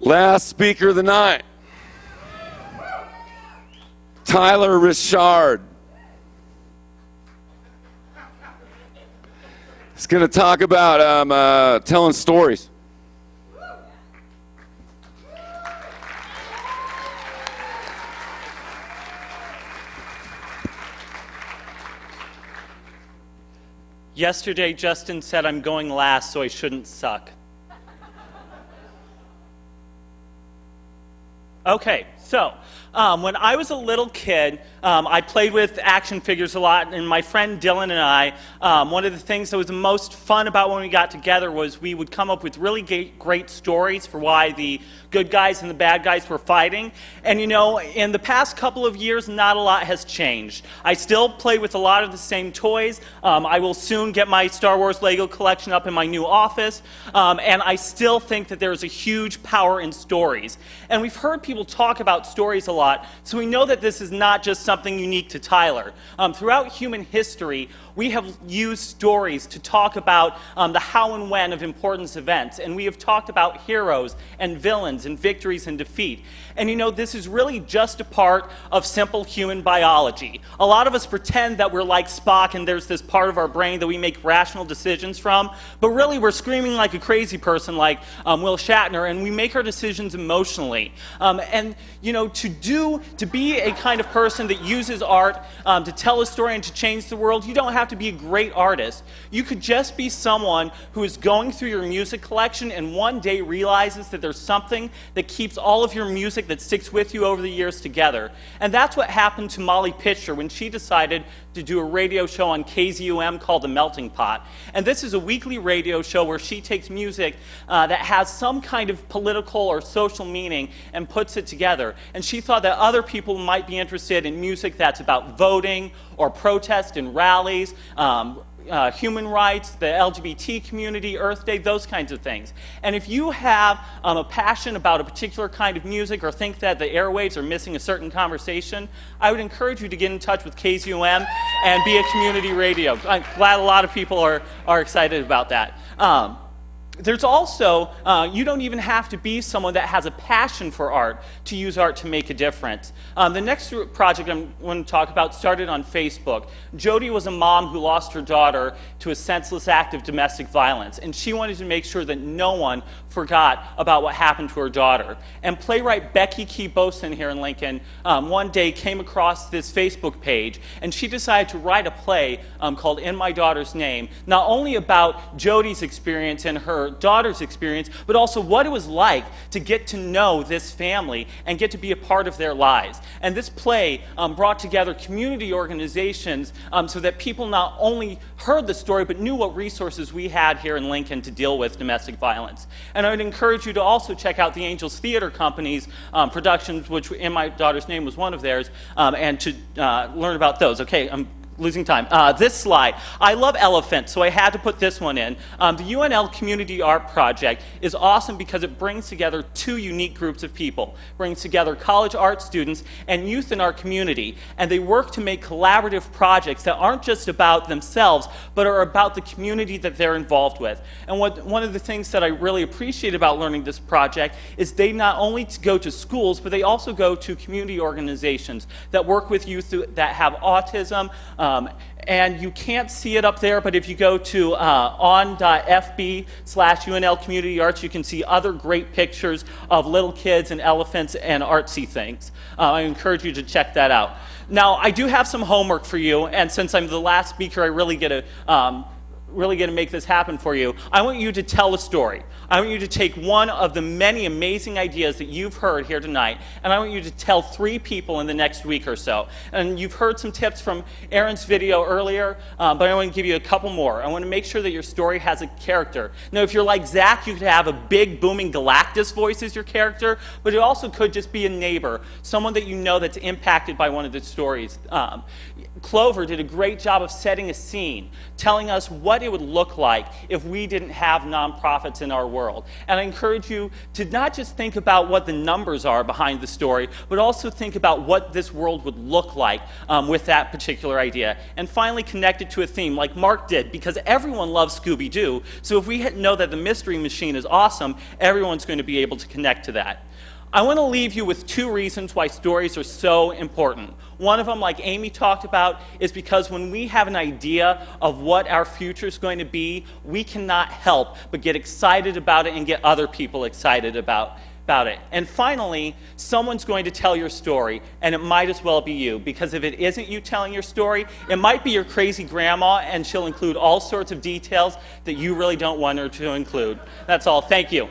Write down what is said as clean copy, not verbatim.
Last speaker of the night, Tyler Richard. He's going to talk about telling stories. Yesterday, Justin said I'm going last, so I shouldn't suck. Okay, so when I was a little kid, I played with action figures a lot, and my friend Dylan and I, one of the things that was the most fun about when we got together was we would come up with really great stories for why the good guys and the bad guys were fighting. And you know, in the past couple of years, not a lot has changed. I still play with a lot of the same toys. I will soon get my Star Wars Lego collection up in my new office, and I still think that there's a huge power in stories. And we've heard people talk about stories a lot, so we know that this is not just something unique to Tyler. Throughout human history, we have used stories to talk about the how and when of important events, and we have talked about heroes and villains and victories and defeat. And you know, this is really just a part of simple human biology. A lot of us pretend that we're like Spock and there's this part of our brain that we make rational decisions from, but really we're screaming like a crazy person like Will Shatner, and we make our decisions emotionally. And you know, to be a kind of person that uses art to tell a story and to change the world, you don't have to be a great artist. You could just be someone who is going through your music collection and one day realizes that there's something that keeps all of your music that sticks with you over the years together. And that's what happened to Molly Pitcher when she decided to do a radio show on KZUM called The Melting Pot. And this is a weekly radio show where she takes music that has some kind of political or social meaning and puts it together. And she thought that other people might be interested in music that's about voting or protest and rallies, human rights, the LGBT community, Earth Day, those kinds of things. And if you have a passion about a particular kind of music or think that the airwaves are missing a certain conversation, I would encourage you to get in touch with KZUM and be a community radio. I'm glad a lot of people are excited about that. There's also, you don't even have to be someone that has a passion for art to use art to make a difference. The next project I'm going to talk about started on Facebook. Jody was a mom who lost her daughter to a senseless act of domestic violence, and she wanted to make sure that no one forgot about what happened to her daughter. And playwright Becky Key Boson here in Lincoln one day came across this Facebook page, and she decided to write a play called In My Daughter's Name, not only about Jody's experience and her daughter's experience, but also what it was like to get to know this family and get to be a part of their lives. And this play brought together community organizations so that people not only heard the story, but knew what resources we had here in Lincoln to deal with domestic violence. And I would encourage you to also check out the Angels Theater Company's productions, which In My Daughter's Name was one of theirs, and to learn about those. Okay, I'm losing time. This slide. I love elephants, so I had to put this one in. The UNL Community Art Project is awesome because it brings together two unique groups of people. It brings together college art students and youth in our community, and they work to make collaborative projects that aren't just about themselves, but are about the community that they're involved with. And one of the things that I really appreciate about learning this project is they not only go to schools, but they also go to community organizations that work with youth that have autism, and you can't see it up there, but if you go to on.fb/UNL Community Arts, you can see other great pictures of little kids and elephants and artsy things. I encourage you to check that out. Now, I do have some homework for you, and since I'm the last speaker, I really get to make this happen for you. I want you to tell a story. I want you to take one of the many amazing ideas that you've heard here tonight, and I want you to tell 3 people in the next week or so. And you've heard some tips from Aaron's video earlier, but I want to give you a couple more. I want to make sure that your story has a character. Now, if you're like Zach, you could have a big, booming Galactus voice as your character, but it also could just be a neighbor, someone that you know that's impacted by one of the stories. Clover did a great job of setting a scene, telling us what it would look like if we didn't have nonprofits in our world. And I encourage you to not just think about what the numbers are behind the story, but also think about what this world would look like with that particular idea. And finally, connect it to a theme like Mark did, because everyone loves Scooby-Doo. So if we know that the Mystery Machine is awesome, everyone's going to be able to connect to that. I want to leave you with 2 reasons why stories are so important. One of them, like Amy talked about, is because when we have an idea of what our future is going to be, we cannot help but get excited about it and get other people excited about it. And finally, someone's going to tell your story, and it might as well be you, because if it isn't you telling your story, it might be your crazy grandma, and she'll include all sorts of details that you really don't want her to include. That's all. Thank you.